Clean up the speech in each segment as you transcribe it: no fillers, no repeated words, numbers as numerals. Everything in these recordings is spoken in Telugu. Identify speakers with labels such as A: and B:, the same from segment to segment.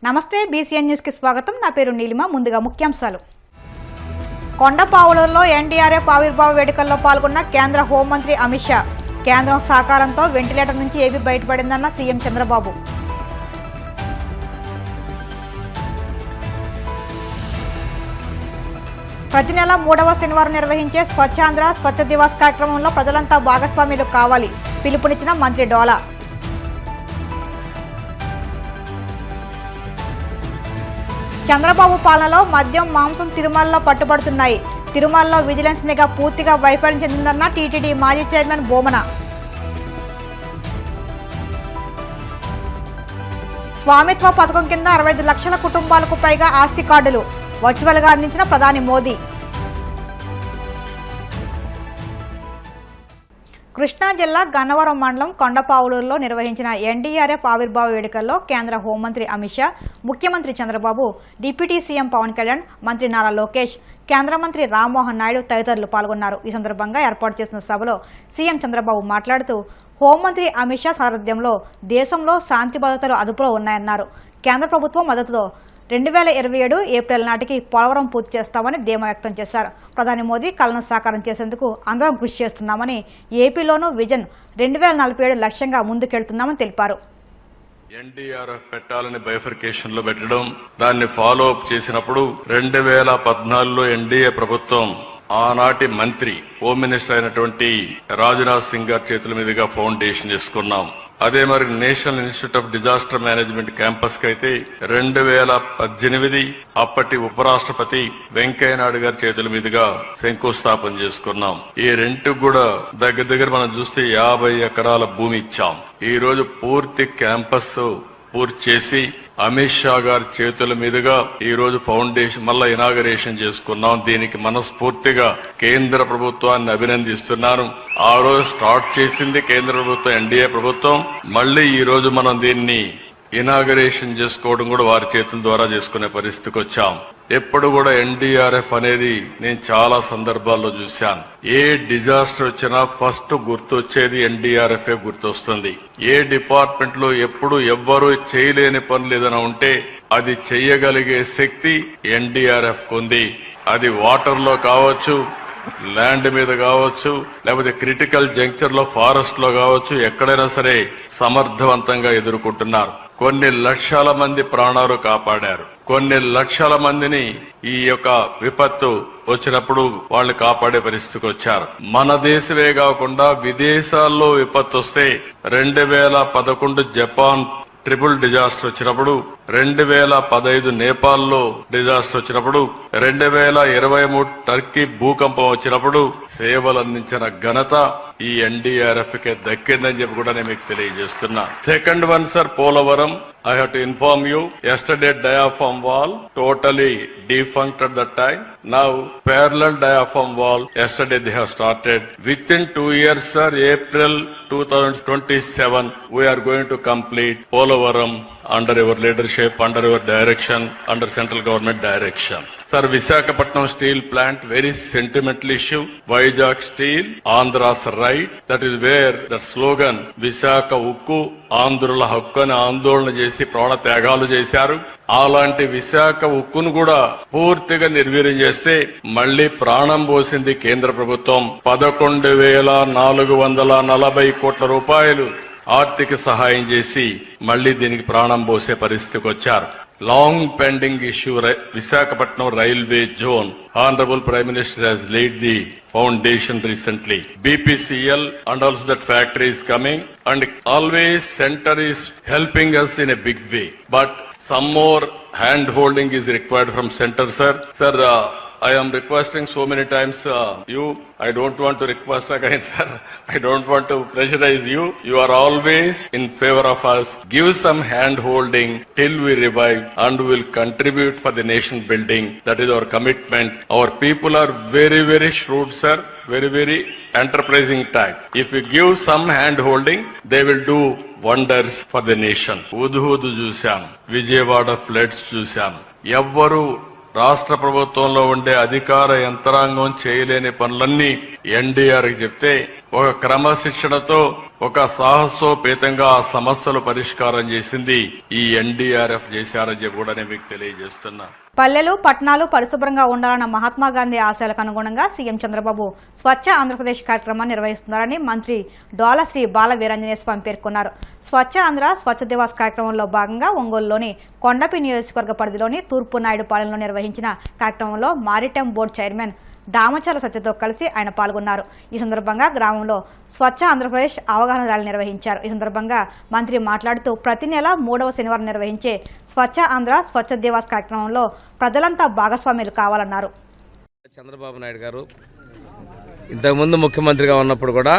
A: నమస్తే బీసీఎన్ న్యూస్ కి స్వాగతం. నా పేరు నీలిమ. ముందుగా ముఖ్యాంశాలు. కొండపావులూరులో ఎన్డీఆర్ఎఫ్ ఆవిర్భావ వేడుకల్లో పాల్గొన్న కేంద్ర హోంమంత్రి అమిత్ షా. కేంద్రం సహకారంతో వెంటిలేటర్ నుంచి ఏపీ బయటపడిందన్న సీఎం చంద్రబాబు. ప్రతి నెల 3వ శనివారం నిర్వహించే స్వచ్ఛాంధ్ర స్వచ్ఛ దివాస్ కార్యక్రమంలో ప్రజలంతా భాగస్వాములు కావాలి పిలుపునిచ్చిన మంత్రి డోలా. చంద్రబాబు పాలనలో మద్యం మాంసం తిరుమలలో పట్టుబడుతున్నాయి. తిరుమలలో విజిలెన్స్ నిఘా పూర్తిగా వైఫల్యం చెందిందన్న టీటీడీ మాజీ చైర్మన్ బోమన. స్వామిత్వ పథకం కింద 65 లక్షల కుటుంబాలకు పైగా ఆస్తి కార్డులు వర్చువల్గా అందించిన ప్రధాని మోదీ. కృష్ణా జిల్లా గన్నవరం మండలం కొండపావులూరులో నిర్వహించిన ఎన్డీఆర్ఎఫ్ ఆవిర్భావ వేడుకల్లో కేంద్ర హోంమంత్రి అమిత్ షా, ముఖ్యమంత్రి చంద్రబాబు, డిప్యూటీ సీఎం పవన్ కళ్యాణ్, మంత్రి నారా లోకేష్, కేంద్ర మంత్రి రామ్మోహన్ నాయుడు తదితరులు పాల్గొన్నారు. ఈ సందర్భంగా ఏర్పాటు చేసిన సభలో సీఎం చంద్రబాబు మాట్లాడుతూ హోంమంత్రి అమిత్ షా సారథ్యంలో దేశంలో శాంతి భద్రతలు అదుపులో ఉన్నాయన్నారు. కేంద్ర ప్రభుత్వం మద్దతుతో 2027 ఏప్రిల్ నాటికి పోలవరం పూర్తి చేస్తామని ధీమా వ్యక్తం చేశారు. ప్రధాని మోదీ కలను సాకారం చేసేందుకు అందరం కృషి చేస్తున్నామని, ఏపీలోనూ విజన్ 2047 లక్ష్యంగా ముందుకెళ్తున్నామని తెలిపారు.
B: ఎన్డీఆర్ఎఫ్ పెట్టాలని బైఫర్కేషన్ లో పెట్టడం, దాన్ని ఫాలో అప్ చేసినప్పుడు 2014లో ఎన్డీఏ ప్రభుత్వం ఆనాటి మంత్రి హోమ్ మినిస్టర్ అయినటువంటి రాజ్నాథ్ సింగ్ గారి చేతుల మీదుగా ఫౌండేషన్ చేసుకున్నాం. అదే మరి national institute of disaster management campus కి అయితే 2018 అప్పటి ఉపరాష్ట్రపతి వెంకయ్యనాయుడు గారి చేతుల మీదుగా శంకుస్థాపన చేసుకున్నాం. ఈ రెంట్కు కూడా దగ్గర మనం చూస్తే 50 ఎకరాల భూమి ఇచ్చాం. ఈ రోజు పూర్తి క్యాంపస్ పూర్తి చేసి అమిత్ షా గారి చేతుల మీదుగా ఈ రోజు ఫౌండేషన్ మళ్ళా ఇనాగరేషన్ చేసుకున్నాం. దీనికి మనస్ఫూర్తిగా కేంద్ర ప్రభుత్వాన్ని అభినందిస్తున్నాను. ఆ రోజు స్టార్ట్ చేసింది కేంద్ర ప్రభుత్వం, ఎన్డీఏ ప్రభుత్వం. మళ్లీ ఈ రోజు మనం దీన్ని ఇనాగరేషన్ చేసుకోవడం కూడా వారి చేతుల ద్వారా చేసుకునే పరిస్థితికి వచ్చాం. ఎప్పుడు కూడా ఎన్డీఆర్ఎఫ్ అనేది నేను చాలా సందర్భాల్లో చూశాను. ఏ డిజాస్టర్ వచ్చినా ఫస్ట్ గుర్తొచ్చేది ఎన్డీఆర్ఎఫ్ గుర్తొస్తుంది. ఏ డిపార్ట్మెంట్ లో ఎప్పుడు ఎవ్వరూ చేయలేని పనులు ఏదైనా ఉంటే అది చెయ్యగలిగే శక్తి ఎన్డీఆర్ఎఫ్ ఉంది. అది వాటర్ లో కావచ్చు, ల్యాండ్ మీద కావచ్చు, లేకపోతే క్రిటికల్ జంక్చర్ లో ఫారెస్ట్ లో కావచ్చు, ఎక్కడైనా సరే సమర్థవంతంగా ఎదుర్కొంటున్నారు. కొన్ని లక్షల మంది ప్రాణాలు కాపాడారు. కొన్ని లక్షల మందిని ఈ యొక్క విపత్తు వచ్చినప్పుడు వాళ్ళు కాపాడే పరిస్థితికి వచ్చారు. మన దేశమే కాకుండా విదేశాల్లో విపత్తు వస్తే 2011 జపాన్ ట్రిపుల్ డిజాస్టర్ వచ్చినప్పుడు, 2015 నేపాల్లో డిజాస్టర్ వచ్చినప్పుడు, 2023 టర్కీ భూకంపం వచ్చినప్పుడు సేవలందించిన ఘనత ఈ ఎన్డీఆర్ఎఫ్ కే దక్కిందని చెప్పి కూడా నేను మీకు తెలియజేస్తున్నా. Second one sir, Polavaram. I have to inform you, yesterday diaphragm wall totally defunct at that time. Now parallel diaphragm wall, yesterday they have started. Within 2 years sir, April 2027, we are going to complete Polavaram under your leadership, under your direction, under central government direction. Sir, Visakhapatnam steel plant, very sentimental issue. Vizag steel, Andhra's right. That is where that slogan, Visakha Ukku, Andhrula Hakkani ఆందోళన చేసి ప్రాణ త్యాగాలు చేశారు. అలాంటి విశాఖ ఉక్కును కూడా పూర్తిగా నిర్వీర్యం చేస్తే మళ్లీ ప్రాణం పోసింది కేంద్ర ప్రభుత్వం. 11,440 కోట్ల రూపాయలు ఆర్థిక సహాయం చేసి మళ్లీ దీనికి ప్రాణం పోసే పరిస్థితికి వచ్చారు. Long pending issue, Visakhapatnam railway zone. Honorable Prime Minister has laid the foundation recently. BPCL and also that factory is coming, and always center is helping us in a big way. But some more hand holding is required from center, sir. Sir, I am requesting so many times you. I don't want to request again, sir. I don't want to pressurize you. You are always in favor of us. Give some hand holding till we revive and we will contribute for the nation building. That is our commitment. Our people are very, very shrewd, sir. Very, very enterprising type. If we give some hand holding, they will do wonders for the nation. Hudhudu చూశాం, విజయవాడ ఫ్లడ్స్ చూశాం. ఎవ్వరు రాష్ట్ర ప్రభుత్వంలో ఉండే అధికార యంత్రాంగం చేయలేని పనులన్నీ ఎన్డీఆర్ కి చెప్తే ఒక క్రమశిక్షణతో ఒక సాహసోపేతంగా ఆ సమస్యలు పరిష్కారం చేసింది ఈ ఎన్డీఆర్ఎఫ్ చేశారని చెప్పి కూడా నేను మీకు తెలియజేస్తున్నా.
A: పల్లెలు పట్టణాలు పరిశుభ్రంగా ఉండాలన్న మహాత్మా గాంధీ ఆశయాలకు అనుగుణంగా సీఎం చంద్రబాబు స్వచ్ఛ ఆంధ్రప్రదేశ్ కార్యక్రమాన్ని నిర్వహిస్తున్నారని మంత్రి డోలా శ్రీ బాల వీరాంజనేయ స్వామి పేర్కొన్నారు. స్వచ్ఛ ఆంధ్ర స్వచ్ఛ దివాస్ కార్యక్రమంలో భాగంగా ఒంగోలులోని కొండపి నియోజకవర్గ పరిధిలోని తూర్పు నాయుడుపాలెంలో నిర్వహించిన కార్యక్రమంలో మారిటైమ్ బోర్డు చైర్మన్ దామచల సత్యతో కలిసి ఆయన పాల్గొన్నారు. ఈ సందర్భంగా గ్రామంలో స్వచ్ఛ ఆంధ్రప్రదేశ్ అవగాహన ర్యాలీ నిర్వహించారు. ఈ సందర్భంగా మంత్రి మాట్లాడుతూ ప్రతి నెల 3వ శనివారం నిర్వహించే స్వచ్ఛ ఆంధ్ర స్వచ్ఛ దివాస్ కార్యక్రమంలో ప్రజలంతా భాగస్వామ్యులు కావాలన్నారు.
C: చంద్రబాబు నాయుడు గారు ఇంతకుముందు ముఖ్యమంత్రిగా ఉన్నప్పుడు కూడా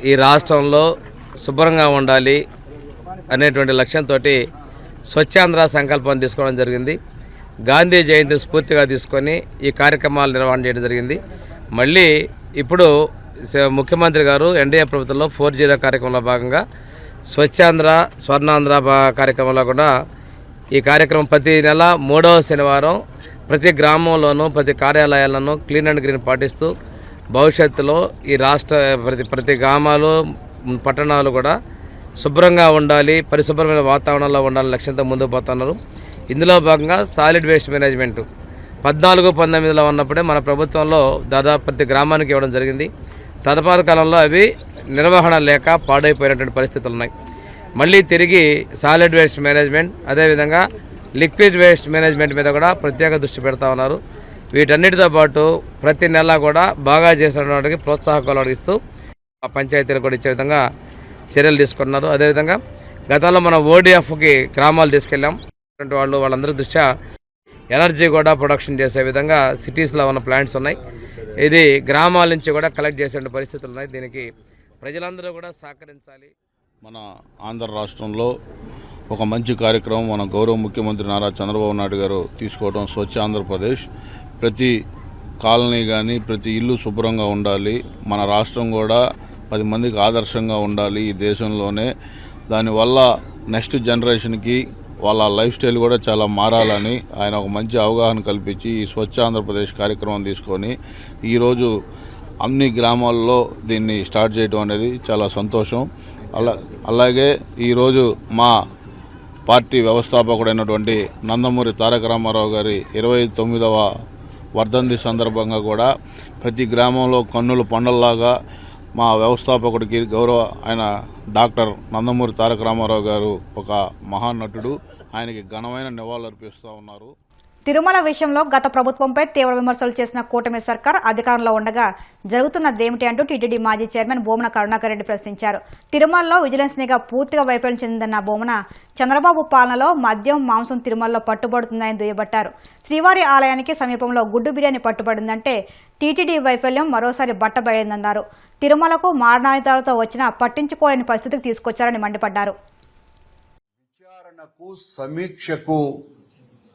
C: ఈ రాష్ట్రంలో శుభ్రంగా ఉండాలి అనేటువంటి లక్ష్యంతో స్వచ్ఛాంధ్ర సంకల్పం తీసుకోవడం జరిగింది. గాంధీ జయంతి స్ఫూర్తిగా తీసుకొని ఈ కార్యక్రమాలు నిర్వహణ చేయడం జరిగింది. మళ్ళీ ఇప్పుడు ముఖ్యమంత్రి గారు ఎన్డీఏ ప్రభుత్వంలో 4G కార్యక్రమంలో భాగంగా స్వచ్ఛాంధ్ర స్వర్ణాంధ్ర కార్యక్రమంలో కూడా ఈ కార్యక్రమం ప్రతి నెల 3వ శనివారం ప్రతి గ్రామంలోనూ ప్రతి కార్యాలయాలను క్లీన్ అండ్ గ్రీన్ పాటిస్తూ భవిష్యత్తులో ఈ రాష్ట్ర ప్రతి గ్రామాలు పట్టణాలు కూడా శుభ్రంగా ఉండాలి, పరిశుభ్రమైన వాతావరణంలో ఉండాలని లక్ష్యంతో ముందుకు పోతున్నారు. ఇందులో భాగంగా సాలిడ్ వేస్ట్ మేనేజ్మెంట్ 14-19లో ఉన్నప్పుడే మన ప్రభుత్వంలో దాదాపు ప్రతి గ్రామానికి ఇవ్వడం జరిగింది. తదుపరి కాలంలో అవి నిర్వహణ లేక పాడైపోయినటువంటి పరిస్థితులు ఉన్నాయి. మళ్ళీ తిరిగి సాలిడ్ వేస్ట్ మేనేజ్మెంట్ అదేవిధంగా లిక్విడ్ వేస్ట్ మేనేజ్మెంట్ మీద కూడా ప్రత్యేక దృష్టి పెడతా ఉన్నారు. వీటన్నిటితో పాటు ప్రతి నెల కూడా బాగా చేసినటువంటి ప్రోత్సాహకాలు ఇస్తూ ఆ పంచాయతీలకు కూడా ఇచ్చే విధంగా చర్యలు తీసుకున్నారు. అదేవిధంగా గతంలో మనం ఓడిఎఫ్కి గ్రామాలు తీసుకెళ్ళాం. వాళ్ళందరి దృష్ట్యా ఎనర్జీ కూడా ప్రొడక్షన్ చేసే విధంగా సిటీస్లో ఉన్న ప్లాంట్స్ ఉన్నాయి. ఇది గ్రామాల నుంచి కూడా కలెక్ట్ చేసే పరిస్థితులు ఉన్నాయి. దీనికి ప్రజలందరూ కూడా సహకరించాలి.
D: మన ఆంధ్ర రాష్ట్రంలో ఒక మంచి కార్యక్రమం మన గౌరవ ముఖ్యమంత్రి నారా చంద్రబాబు నాయుడు గారు తీసుకోవడం స్వచ్ఛ ఆంధ్రప్రదేశ్. ప్రతి కాలనీ కానీ ప్రతి ఇల్లు శుభ్రంగా ఉండాలి, మన రాష్ట్రం కూడా 10 మందికి ఆదర్శంగా ఉండాలి ఈ దేశంలోనే. దానివల్ల నెక్స్ట్ జనరేషన్కి వాళ్ళ లైఫ్ స్టైల్ కూడా చాలా మారాలని ఆయన ఒక మంచి అవగాహన కల్పించి ఈ స్వచ్ఛ ఆంధ్రప్రదేశ్ కార్యక్రమం తీసుకొని ఈరోజు అన్ని గ్రామాల్లో దీన్ని స్టార్ట్ చేయడం అనేది చాలా సంతోషం. అలాగే ఈరోజు మా పార్టీ వ్యవస్థాపకుడైనటువంటి నందమూరి తారక రామారావు గారి 29వ వర్ధంతి సందర్భంగా కూడా ప్రతి గ్రామంలో కన్నుల పండల్లాగా మా వ్యవస్థాపకుడికి గౌరవ ఆయన డాక్టర్ నందమూరి తారక రామారావు గారు ఒక మహానటుడు, ఆయనకి ఘనమైన నివాళులర్పిస్తూ ఉన్నారు.
A: తిరుమల విషయంలో గత ప్రభుత్వంపై తీవ్ర విమర్శలు చేసిన కూటమి సర్కార్ అధికారంలో ఉండగా జరుగుతున్నదేమిటి అంటూ టీటీడీ మాజీ చైర్మన్ బోమన కరుణాకర్ రెడ్డి ప్రశ్నించారు. తిరుమలలో విజిలెన్స్ నిఘా పూర్తిగా వైఫల్యం చెందిందన్న బోమన చంద్రబాబు పాలనలో మద్యం మాంసం తిరుమలలో పట్టుబడుతుందని దుయ్యబట్టారు. శ్రీవారి ఆలయానికి సమీపంలో గుడ్డు బిర్యానీ పట్టుబడిందంటే టీటీడీ వైఫల్యం మరోసారి బట్టబయలిందన్నారు. తిరుమలకు మారణాయుధాలతో వచ్చినా పట్టించుకోలేని పరిస్థితికి తీసుకొచ్చారని మండిపడ్డారు.
E: విచారణకు సమీక్షకు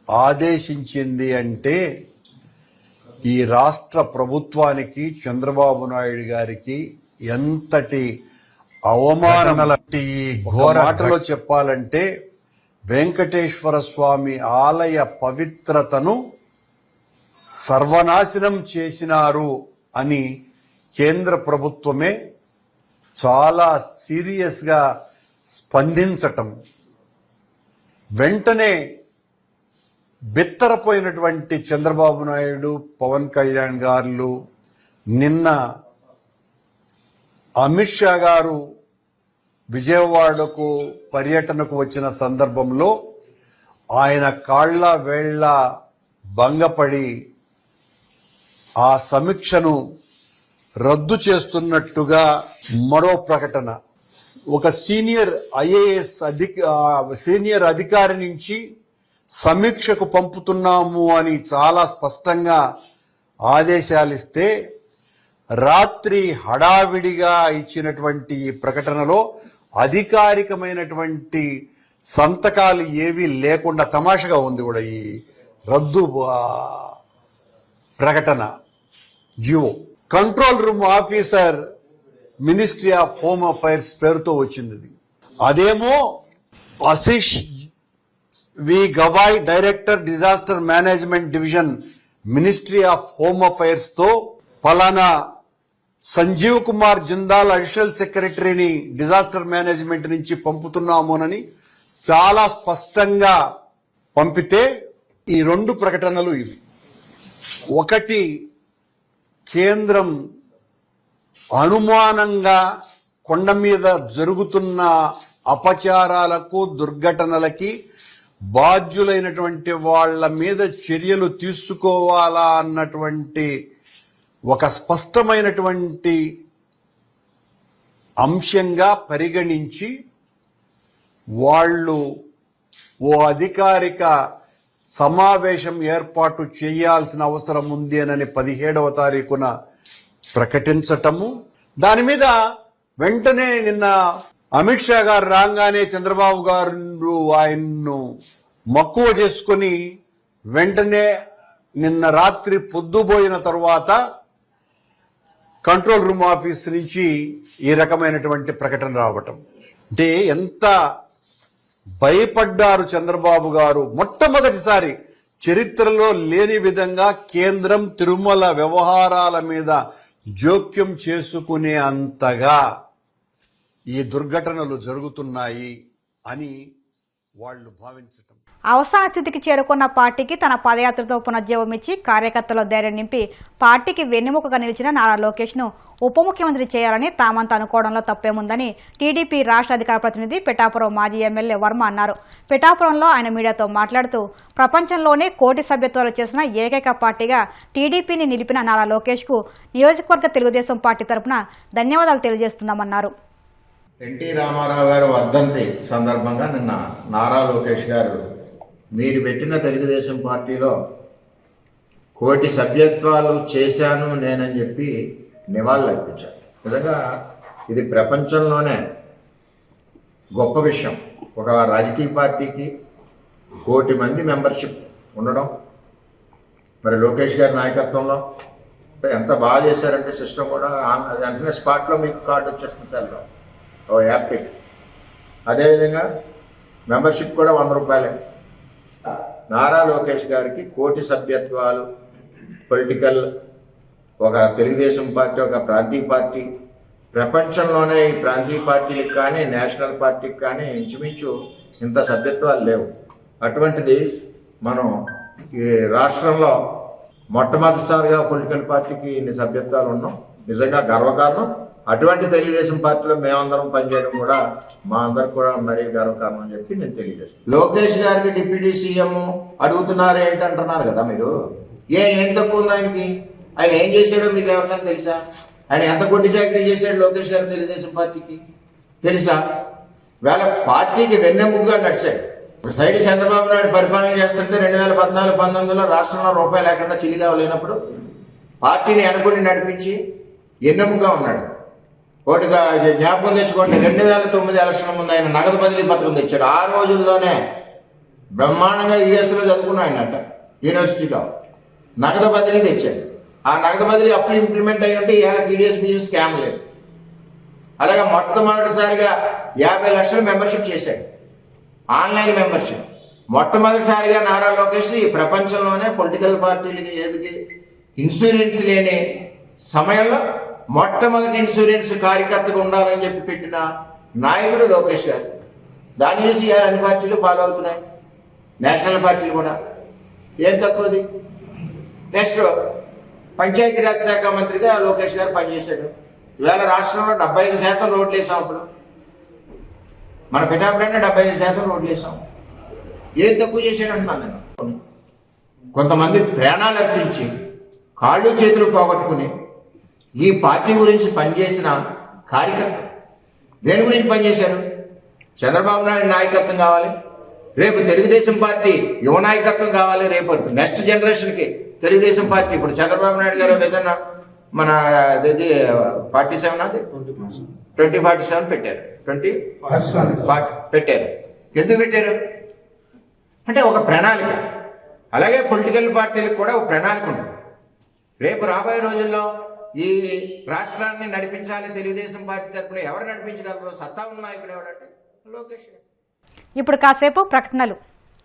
E: ఆదేశించింది అంటే ఈ రాష్ట్ర ప్రభుత్వానికి చంద్రబాబు నాయుడు గారికి ఎంతటి అవమానాలంటే ఈ ఘోర మాటలో చెప్పాలంటే వెంకటేశ్వర స్వామి ఆలయ పవిత్రతను సర్వనాశనం చేసినారు అని కేంద్ర ప్రభుత్వమే చాలా సీరియస్గా స్పందించటం, వెంటనే బిత్తరపోయినటువంటి చంద్రబాబు నాయుడు, పవన్ కళ్యాణ్ గారు నిన్న అమిత్ షా గారు విజయవాడకు పర్యటనకు వచ్చిన సందర్భంలో ఆయన కాళ్ల వేళ్ల భంగపడి ఆ సమీక్షను రద్దు చేస్తున్నట్టుగా మరో ప్రకటన. ఒక సీనియర్ ఐఏఎస్ సీనియర్ అధికారి నుంచి సమీక్షకు పంపుతున్నాము అని చాలా స్పష్టంగా ఆదేశాలిస్తే రాత్రి హడావిడిగా ఇచ్చినటువంటి ఈ ప్రకటనలో అధికారికమైనటువంటి సంతకాలు ఏవీ లేకుండా తమాషగా ఉంది కూడా ఈ రద్దు ప్రకటన. జియో control room officer ministry of home affairs పేరుతో వచ్చింది. అదేమో Ashish V Gavai director disaster management division ministry of home affairs తో ఫలానా సంజీవ్ కుమార్ జిందాల్ అడిషనల్ సెక్రటరీని డిజాస్టర్ మేనేజ్మెంట్ నుంచి పంపుతున్నామోనని చాలా స్పష్టంగా పంపితే ఈ 2 ప్రకటనలు ఇవి. ఒకటి, కేంద్రం అనుమానంగా కొండ మీద జరుగుతున్న అపచారాలకు దుర్ఘటనలకి బాధ్యులైనటువంటి వాళ్ళ మీద చర్యలు తీసుకోవాలా అన్నటువంటి ఒక స్పష్టమైనటువంటి అంశంగా పరిగణించి వాళ్ళు ఓ అధికారిక సమావేశం ఏర్పాటు చేయాల్సిన అవసరం ఉంది అని 17వ తారీఖున ప్రకటించటము. దాని మీద వెంటనే నిన్న అమిత్ షా గారు రాగానే చంద్రబాబు గారు ఆయన్ను మక్కువ చేసుకుని వెంటనే నిన్న రాత్రి పొద్దుపోయిన తర్వాత కంట్రోల్ రూమ్ ఆఫీస్ నుంచి ఈ రకమైనటువంటి ప్రకటన రావటం అంటే ఎంత భయపడ్డారు చంద్రబాబు గారు. మొట్టమొదటిసారి చరిత్రలో లేని విధంగా కేంద్రం తిరుమల వ్యవహారాల మీద జోక్యం చేసుకునే అంతగా ఈ దుర్ఘటనలు జరుగుతున్నాయి అని వాళ్ళు భావించటం.
A: అవసాన స్థితికి చేరుకున్న పార్టీకి తన పదయాత్రతో పునర్జీవం ఇచ్చి కార్యకర్తల ధైర్యం నింపి పార్టీకి వెన్నెముకగా నిలిచిన నారా లోకేష్ను ఉప ముఖ్యమంత్రి చేయాలని తామంతా అనుకోవడంలో తప్పేముందని టీడీపీ రాష్ట్ర అధికార ప్రతినిధి పిఠాపురం మాజీ ఎమ్మెల్యే వర్మ అన్నారు. పిఠాపురంలో ఆయన మీడియాతో మాట్లాడుతూ ప్రపంచంలోనే కోటి సభ్యత్వాలు చేసిన ఏకైక పార్టీగా టీడీపీని నిలిపిన నారా లోకేష్కు నియోజకవర్గ తెలుగుదేశం పార్టీ తరఫున ధన్యవాదాలు తెలియజేస్తున్నామన్నారు.
F: ఎన్టీ రామారావు గారు వర్ధంతి సందర్భంగా నిన్న నారా లోకేష్ గారు మీరు పెట్టిన తెలుగుదేశం పార్టీలో కోటి సభ్యత్వాలు చేశాను నేనని చెప్పి నివాళులు అర్పించారు. నిజంగా ఇది ప్రపంచంలోనే గొప్ప విషయం. ఒక రాజకీయ పార్టీకి 1 కోటి మంది మెంబర్షిప్ ఉండడం, మరి లోకేష్ గారి నాయకత్వంలో ఎంత బాగా చేశారంటే సిస్టమ్ కూడా వెంటనే స్పాట్లో మీకు కార్డు వచ్చేస్తుంది సెల్లో ఓ యాప్ పెట్టి. అదేవిధంగా మెంబర్షిప్ కూడా 100 రూపాయలే. నారా లోకేష్ గారికి 1 కోటి సభ్యత్వాలు పొలిటికల్ ఒక తెలుగుదేశం పార్టీ ఒక ప్రాంతీయ పార్టీ ప్రపంచంలోనే ఈ ప్రాంతీయ పార్టీలకు కానీ నేషనల్ పార్టీకి కానీ ఇంచుమించు ఇంత సభ్యత్వాలు లేవు. అటువంటిది మనం ఈ రాష్ట్రంలో మొట్టమొదటిసారిగా పొలిటికల్ పార్టీకి ఇన్ని సభ్యత్వాలు ఉన్నాం. నిజంగా గర్వకారణం. అటువంటి తెలుగుదేశం పార్టీలో మేమందరం పనిచేయడం కూడా మా అందరికి కూడా మరీ గర్వకారణం అని చెప్పి నేను తెలియజేస్తాను. లోకేష్ గారికి డిప్యూటీ సీఎం అడుగుతున్నారు ఏంటంటున్నారు కదా మీరు. ఏం తక్కువ ఉంది ఆయనకి? ఆయన ఏం చేశాడో మీకు ఎవరికైనా తెలుసా? ఆయన ఎంత కొట్టి చాకరీ చేశాడు లోకేష్ గారు తెలుగుదేశం పార్టీకి తెలుసా? వేళ పార్టీకి వెన్నెముగ్గా నడిచాడు. ఇప్పుడు సైడ్ చంద్రబాబు నాయుడు పరిపాలన చేస్తుంటే 2014-19లో రాష్ట్రంలో రూపాయి లేకుండా చిల్లిగా లేనప్పుడు పార్టీని వెనకుండి నడిపించి ఎన్నెముగ్గా ఉన్నాడు. ఒకటిగా జ్ఞాపకం తెచ్చుకోండి, 2009 ఎలక్షన్ ముందు ఆయన నగదు బదిలీ పథకం తెచ్చాడు. ఆ రోజుల్లోనే బ్రహ్మాండంగా యుఎస్లో చదువుకున్నాడు ఆయన యూనివర్సిటీలో. నగదు బదిలీ తెచ్చాడు. ఆ నగదు బదిలీ అప్పుడు ఇంప్లిమెంట్ అయ్యి ఉంటే ఇవాళ టీడీఎస్ బియ్యం స్కామ్ లేదు. అలాగే మొట్టమొదటిసారిగా 50 లక్షల మెంబర్షిప్ చేశాడు, ఆన్లైన్ మెంబర్షిప్. మొట్టమొదటిసారిగా నారా లోకేష్ ఈ ప్రపంచంలోనే పొలిటికల్ పార్టీలకి ఏదికి ఇన్సూరెన్స్ లేని సమయంలో మొట్టమొదటి ఇన్సూరెన్స్ కార్యకర్తగా ఉండాలని చెప్పి పెట్టిన నాయకుడు లోకేష్ గారు. దాన్ని చూసి అన్ని పార్టీలు ఫాలో అవుతున్నాయి, నేషనల్ పార్టీలు కూడా. ఏం తక్కువది? నెక్స్ట్ పంచాయతీరాజ్ శాఖ మంత్రిగా లోకేష్ గారు పనిచేశాడు. ఇవాళ రాష్ట్రంలో 75% రోడ్లు వేసాం. అప్పుడు మన పిఠాపురంలో 75% రోడ్లు వేసాం. ఏం తక్కువ చేశాడు అంటున్నాను నేను. కొంతమంది ప్రాణాలు అర్పించి కాళ్ళు చేతులు పోగొట్టుకుని ఈ పార్టీ గురించి పనిచేసిన కార్యకర్త దేని గురించి పనిచేశారు? చంద్రబాబు నాయుడు నాయకత్వం కావాలి, రేపు తెలుగుదేశం పార్టీ యువ నాయకత్వం కావాలి, రేపు నెక్స్ట్ జనరేషన్కి తెలుగుదేశం పార్టీ. ఇప్పుడు చంద్రబాబు నాయుడు గారు విజన్ మన 47 అది 2047 పెట్టారు. 20 పెట్టారు. ఎందుకు పెట్టారు అంటే ఒక ప్రణాళిక. అలాగే పొలిటికల్ పార్టీలకు కూడా ఒక ప్రణాళిక ఉంటుంది. రేపు రాబోయే రోజుల్లో ఈ రాష్ట్రాన్ని నడిపించాలి తెలుగుదేశం పార్టీ తరఫున ఎవరు నడిపించగలరు? సత్తా ఉన్న నాయకుడు ఎవడంటే లోకేష్.
A: ఇప్పుడు కాసేపు ప్రకటనలు.